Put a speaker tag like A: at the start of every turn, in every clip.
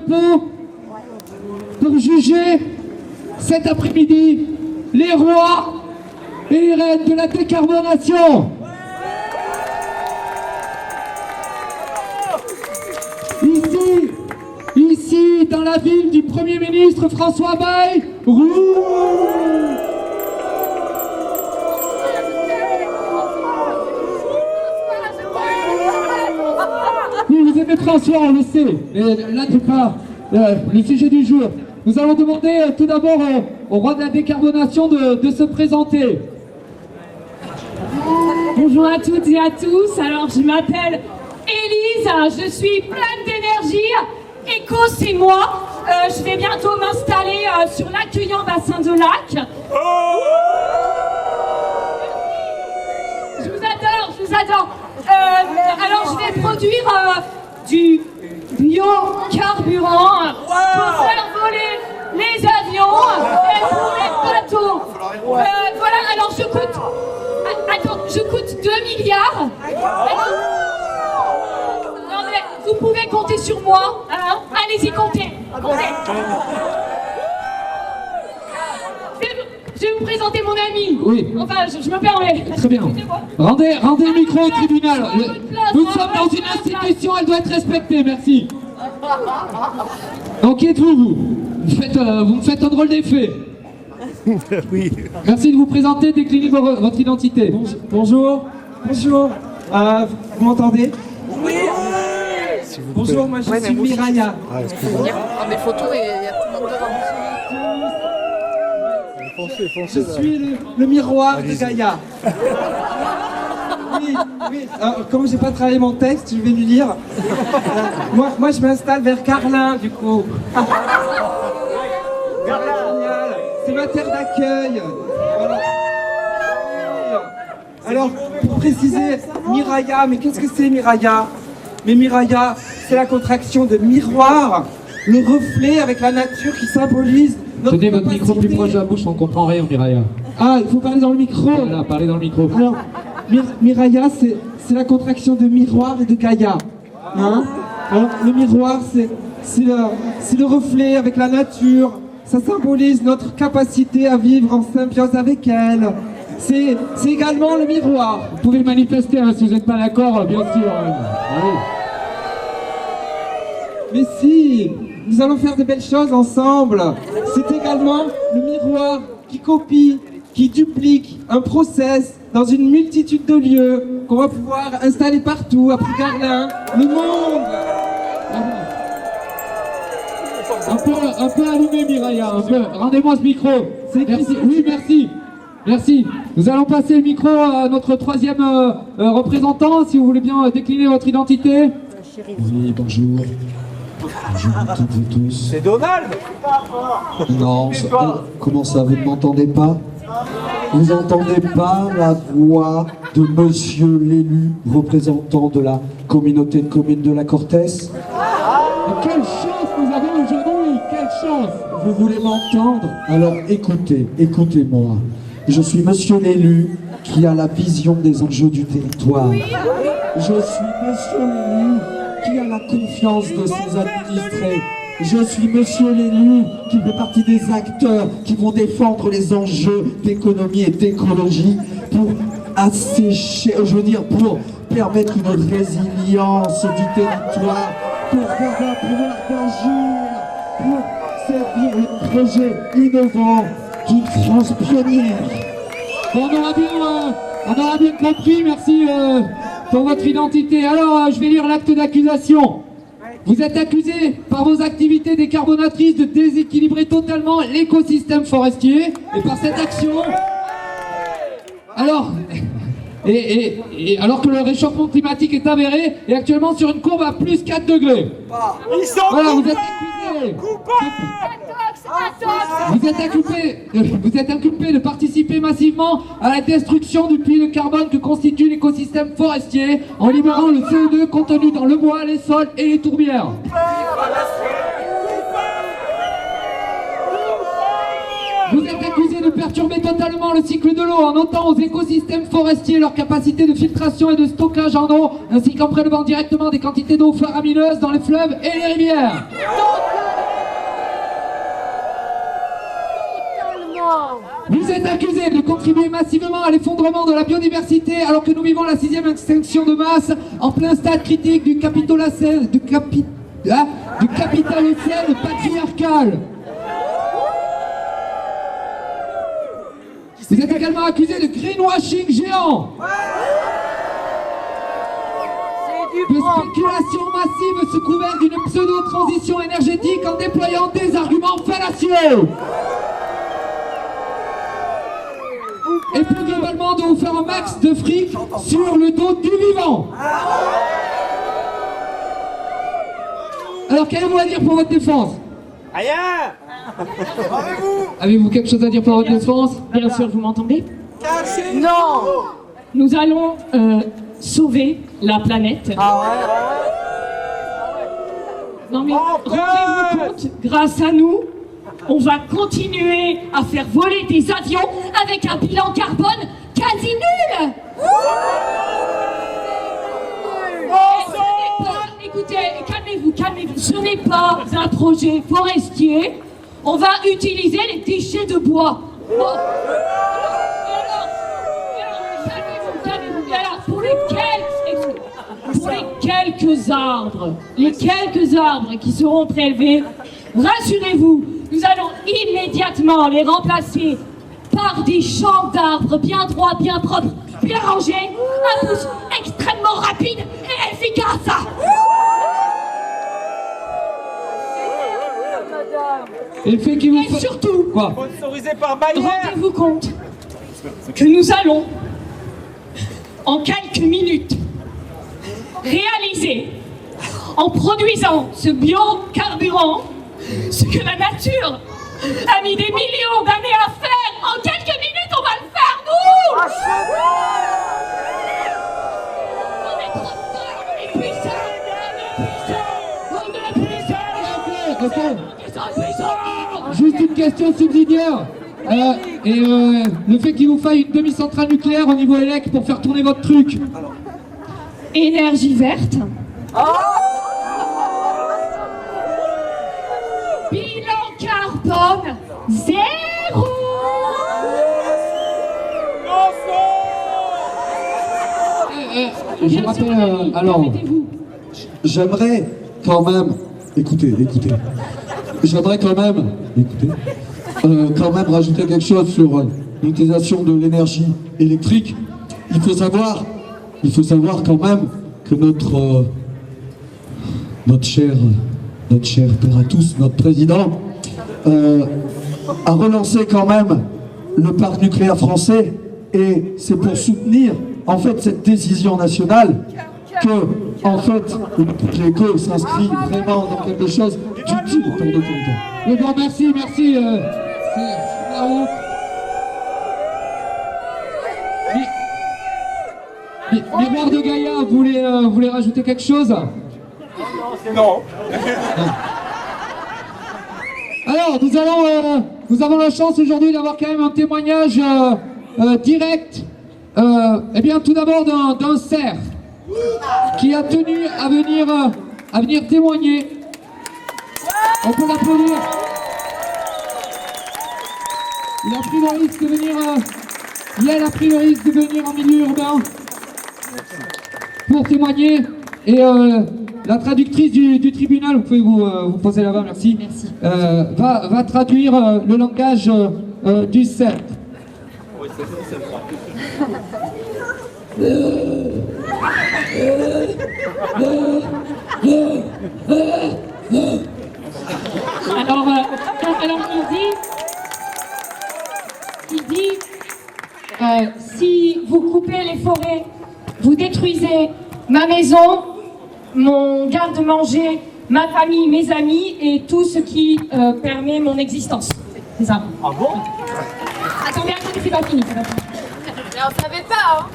A: Pau pour juger cet après-midi les rois et les reines de la décarbonation. Ici, dans la ville du Premier ministre François Bayrou. Oui, vous aimez François, on le sait. Et là, c'est pas le sujet du jour. Nous allons demander tout d'abord au roi de la décarbonation de se présenter.
B: Bonjour à toutes et à tous. Alors, je m'appelle Élise, je suis pleine d'énergie. Éco, c'est moi. Je vais bientôt m'installer sur l'accueillant bassin de lac. Je vous adore. Alors, je vais produire du biocarburant pour faire voler les avions et pour les bateaux. Voilà, alors je coûte 2 milliards. Non mais vous pouvez compter sur moi, hein. Allez-y, comptez. Je vais vous présenter mon ami.
A: Oui.
B: Enfin, je me permets.
A: Très bien. Rendez le micro au tribunal. Nous sommes dans une institution, elle doit être respectée, merci. Donc, qui êtes-vous, vous me faites un drôle d'effet.
C: Oui.
A: Merci de vous présenter, déclinez votre identité.
D: Bonjour. Vous m'entendez?
C: Oui.
D: Bonjour, moi je suis Miraya.
E: Des photos et il y a tout le monde devant.
D: Je suis le miroir de Gaïa. Oui. Comme j'ai pas travaillé mon texte, je vais lui lire. Moi je m'installe vers Carlin, du coup. Génial. C'est ma terre d'accueil. Voilà. Alors, pour préciser, Miraya, mais qu'est-ce que c'est Miraya? Mais Miraya, c'est la contraction de miroir, le reflet avec la nature qui symbolise notre
A: Tenez votre
D: capacité.
A: micro plus proche de la bouche, on ne comprend rien, Miraya.
D: Ah, il faut parler dans le micro.
A: Voilà, parlez dans le micro.
D: Alors, Miraya, c'est la contraction de miroir et de Gaïa. Hein? Alors, le miroir, c'est le reflet avec la nature. Ça symbolise notre capacité à vivre en symbiose avec elle. C'est également le miroir.
A: Vous pouvez le manifester, hein, si vous n'êtes pas d'accord, bien sûr. Allez.
D: Mais si, nous allons faire de belles choses ensemble. C'est également le miroir qui copie, qui duplique un process dans une multitude de lieux qu'on va pouvoir installer partout, après Garlin, le monde.
A: Un peu allumé, Miraya, un peu. Rendez-moi ce micro. Merci. Oui, merci. Merci. Nous allons passer le micro à notre troisième représentant, si vous voulez bien décliner votre identité.
F: Oui, bonjour. Bonjour à toutes et tous.
C: C'est Donald.
F: Non, comment ça, vous ne m'entendez pas? Vous n'entendez pas la voix de monsieur l'élu représentant de la communauté de communes de la Cortès?
A: Quelle chance nous avons aujourd'hui, quelle chance!
F: Vous voulez m'entendre? Alors écoutez-moi. Je suis monsieur l'élu qui a la vision des enjeux du territoire. Je suis monsieur l'élu qui a la confiance de ses administrés. Je suis monsieur l'élu qui fait partie des acteurs qui vont défendre les enjeux d'économie et d'écologie pour assécher, pour permettre une résilience du territoire, pour avoir un pouvoir d'agir, pour servir les projets innovants d'une France pionnière.
A: Bon, on aura bien compris, merci pour votre identité. Alors, je vais lire l'acte d'accusation. Vous êtes accusé par vos activités décarbonatrices de déséquilibrer totalement l'écosystème forestier. Et par cette action... Alors que le réchauffement climatique est avéré et actuellement sur une courbe à plus 4 degrés. Voilà, vous êtes accusé. Vous êtes inculpé de participer massivement à la destruction du puits de carbone que constitue l'écosystème forestier en libérant le CO2 contenu dans le bois, les sols et les tourbières. Vous êtes accusé de de perturber totalement le cycle de l'eau en ôtant aux écosystèmes forestiers leur capacité de filtration et de stockage en eau, ainsi qu'en prélevant directement des quantités d'eau faramineuses dans les fleuves et les rivières. Vous êtes accusé de contribuer massivement à l'effondrement de la biodiversité alors que nous vivons la 6e extinction de masse en plein stade critique du capitalocène patriarcal. Vous êtes également accusé de greenwashing géant, de spéculation massive sous couvert d'une pseudo-transition énergétique en déployant des arguments fallacieux. Et plus globalement de vous faire un max de fric sur le dos du vivant. Alors qu'avez-vous à dire pour votre défense?
C: Rien.
A: Avez-vous quelque chose à dire pour votre défense?
B: Bien sûr, vous m'entendez?
E: Non.
B: Nous allons sauver la planète. Non mais rendez-vous compte, grâce à nous, on va continuer à faire voler des avions avec un bilan carbone quasi nul. Écoutez, calmez-vous. Ce n'est pas un projet forestier. On va utiliser les déchets de bois. Bon. Calmez-vous. Alors, pour les quelques arbres qui seront prélevés, rassurez-vous, nous allons immédiatement les remplacer par des champs d'arbres bien droits, bien propres, bien rangés, à pousse extrêmement rapide et efficace.
A: Et le fait qu'il vous
B: Et surtout,
A: quoi?
C: Sponsorisé par Bayer.
B: rendez-vous compte que nous allons, en quelques minutes, réaliser, en produisant ce biocarburant, ce que la nature a mis des millions d'années à faire. En quelques minutes, on va le faire, nous. On est trop forts, on est puissants, on est puissants.
A: Juste une question subsidiaire. Le fait qu'il vous faille une demi-centrale nucléaire au niveau élect pour faire tourner votre truc.
B: Énergie verte. Bilan carbone zéro.
F: Je rappelle, alors, j'aimerais quand même, écoutez, j'aimerais quand même, quand même rajouter quelque chose sur l'utilisation de l'énergie électrique. Il faut savoir quand même que notre cher père à tous, notre président, a relancé quand même le parc nucléaire français, et c'est pour soutenir en fait cette décision nationale que en fait l'éco s'inscrit vraiment dans quelque chose d'utile pour nos candidats.
A: Le grand merci. C'est bravo. Miroir de Gaïa, vous voulez rajouter quelque chose?
C: Non.
A: Alors, nous avons la chance aujourd'hui d'avoir quand même un témoignage direct, eh bien tout d'abord d'un cerf qui a tenu à venir témoigner. On peut l'applaudir. Il a pris le risque de venir, Yael a pris le risque de venir en milieu urbain pour témoigner. Et la traductrice du tribunal, vous pouvez vous poser là-bas, merci.
B: Merci.
A: Va traduire le langage du cerf.
B: Alors il dit, si vous coupez les forêts, vous détruisez ma maison, mon garde-manger, ma famille, mes amis et tout ce qui permet mon existence. C'est ça.
C: Ah bon?
B: Attendez, c'est pas fini.
E: Mais on savait pas, hein.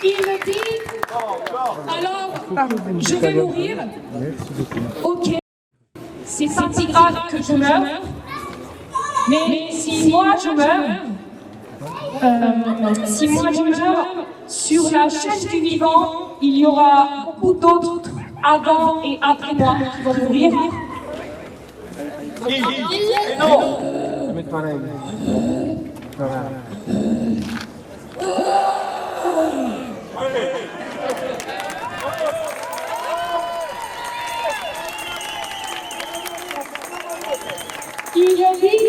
B: Il me dit, alors, je vais mourir. Ok, c'est pas si grave que je meure. Mais si moi je meurs, sur la chaîne du vivant, il y aura beaucoup d'autres avant et après moi qui vont mourir. Il dit,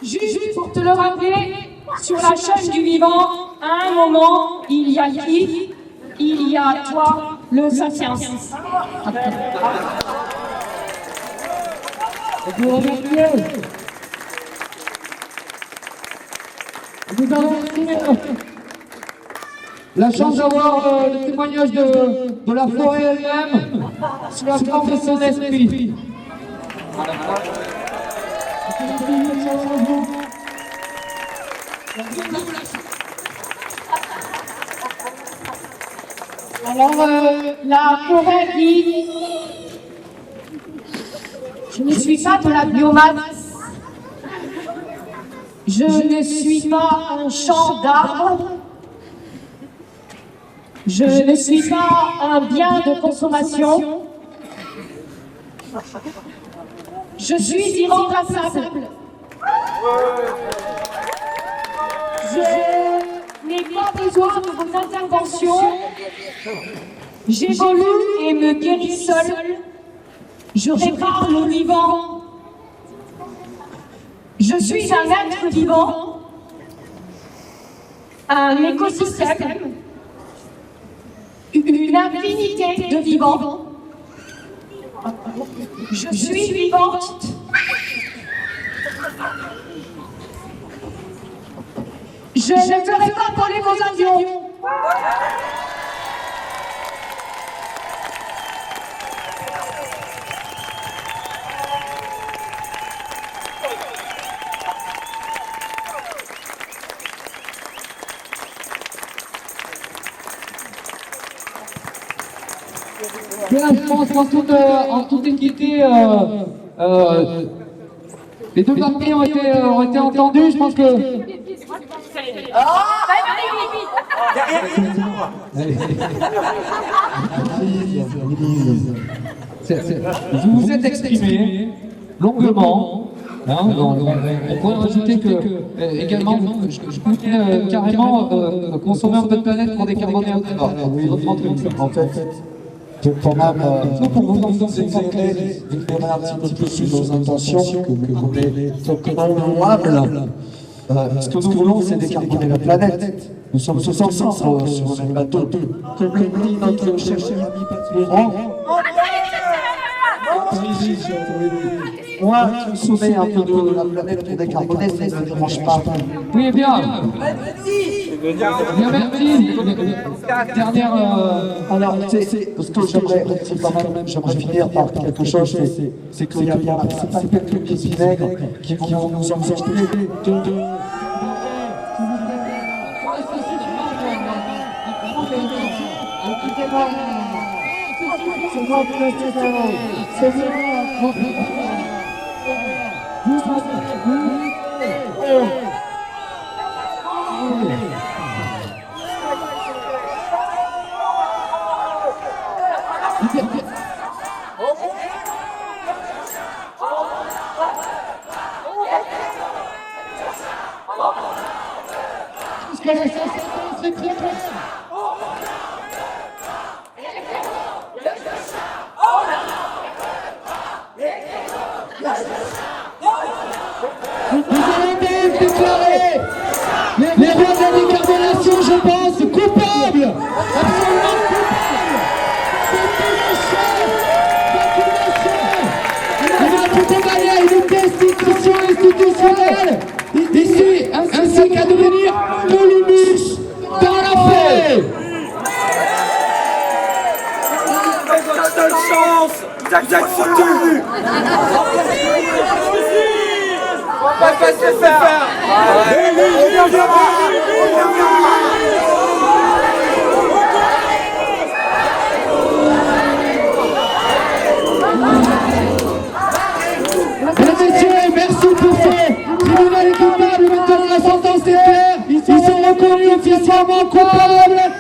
B: juste pour te le rappeler, sur la chaîne du vivant, à un moment, il y a qui? Il y a toi, le sapiens.
A: Vous avez la chance d'avoir le témoignage de la forêt elle-même sous la forme de son esprit.
B: Alors, la forêt dit, je ne suis pas de la biomasse, je ne suis pas un champ d'arbres, je ne suis pas un bien de consommation, je suis irremplaçable. Je n'ai pas besoin de vos interventions. J'évolue et me guéris seul. Je répare le vivant. Je suis un être vivant, un écosystème, une infinité de vivants. Je suis vivante. Je ne ferai pas voler vos avions.
A: Bien, je pense en toute équité, les deux parties ont été entendues. Je pense que vous vous êtes exprimé longuement. Hein, on pourrait rajouter que également, je pourrais carrément consommer un peu de planète pour décarboner un peu.
F: En fait, pour vous éclairer, vous verrez un petit peu plus nos intentions que vous êtes louables. Ce que nous voulons, c'est décarboner la planète. Nous sommes tous ensemble sur le bateau. Comme le dit notre cher ami Patrick Laurent. Moi, consommer un peu de la planète pour décarboner, ça ne me dérange pas.
A: Oui, bien. Bien, merci. Dernière.
F: Alors, ce que j'aimerais finir par quelque chose, c'est qu'il y a quelques petits vinaigres qui vont nous empêcher de.
A: Les rois de la décarbonation, je pense, coupables, absolument coupables, on va tout condamner à une destitution institutionnelle, ici, ainsi qu'à devenir de l'humus dans la forêt.
C: Quelle chance! Vous êtes foutus! On va pas se faire!
A: reconnu officiellement coupable